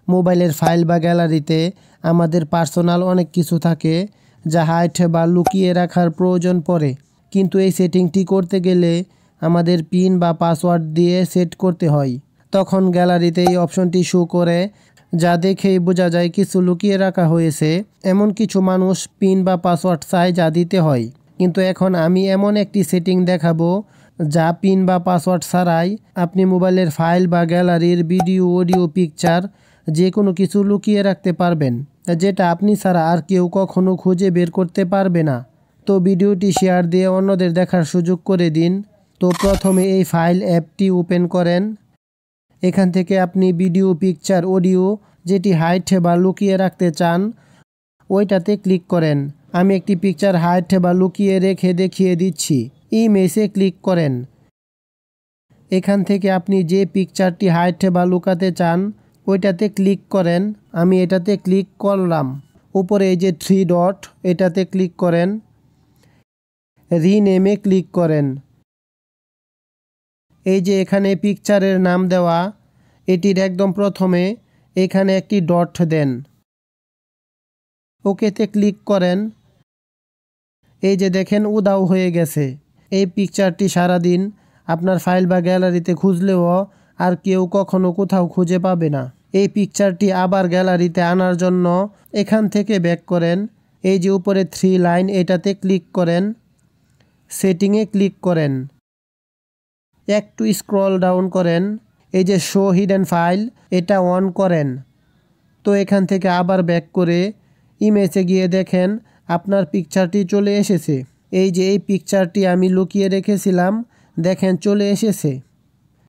মোবাইলের ফাইল বা গ্যালারিতে আমাদের পার্সোনাল অনেক কিছু থাকে যা হাইড বা লুকিয়ে রাখার প্রয়োজন পড়ে, কিন্তু এই সেটিংটি করতে গেলে আমাদের পিন বা পাসওয়ার্ড দিয়ে সেট করতে হয়। তখন গ্যালারিতে এই অপশনটি শো করে, যা দেখেই বোঝা যায় কিছু লুকিয়ে রাখা হয়েছে। এমন কিছু মানুষ পিন বা পাসওয়ার্ড চায় যা দিতে হয়, কিন্তু এখন আমি এমন একটি সেটিং দেখাবো যা পিন বা পাসওয়ার্ড ছাড়াই আপনি মোবাইলের ফাইল বা গ্যালারির ভিডিও, অডিও, পিকচার যে কোনো কিছু লুকিয়ে রাখতে পারবেন, যেটা আপনি ছাড়া আর কেউ কখনো খুঁজে বের করতে পারবে না। তো ভিডিওটি শেয়ার দিয়ে অন্যদের দেখার সুযোগ করে দিন। তো প্রথমে এই ফাইল অ্যাপটি ওপেন করেন। এখান থেকে আপনি ভিডিও, পিকচার, অডিও যেটি হাইড বা লুকিয়ে রাখতে চান ওইটাতে ক্লিক করেন। আমি একটি পিকচার হাইড বা লুকিয়ে রেখে দেখিয়ে দিচ্ছি। ইমেজে ক্লিক করেন। এখান থেকে আপনি যে পিকচারটি হাইড বা লুকাতে চান ওইটাতে ক্লিক করেন। আমি এটাতে ক্লিক করলাম। উপরে এই যে 3 ডট এটাতে ক্লিক করেন। রিনেমে ক্লিক করেন। এই যে এখানে পিকচারের নাম দেওয়া, এটির একদম প্রথমে এখানে একটি ডট দেন। ওকেতে ক্লিক করেন। এই যে দেখেন উধাও হয়ে গেছে। এই পিকচারটি সারাদিন আপনার ফাইল বা গ্যালারিতে খুঁজলেও আর কেউ কখনো কোথাও খুঁজে পাবে না। এই পিকচারটি আবার গ্যালারিতে আনার জন্য এখান থেকে ব্যাক করেন। এই যে উপরে 3 লাইন এটাতে ক্লিক করেন। সেটিংয়ে ক্লিক করেন। একটু স্ক্রল ডাউন করেন। এই যে শো হিডেন ফাইল এটা অন করেন। তো এখান থেকে আবার ব্যাক করে ইমেজে গিয়ে দেখেন আপনার পিকচারটি চলে এসেছে। এই যে এই পিকচারটি আমি লুকিয়ে রেখেছিলাম, দেখেন চলে এসেছে।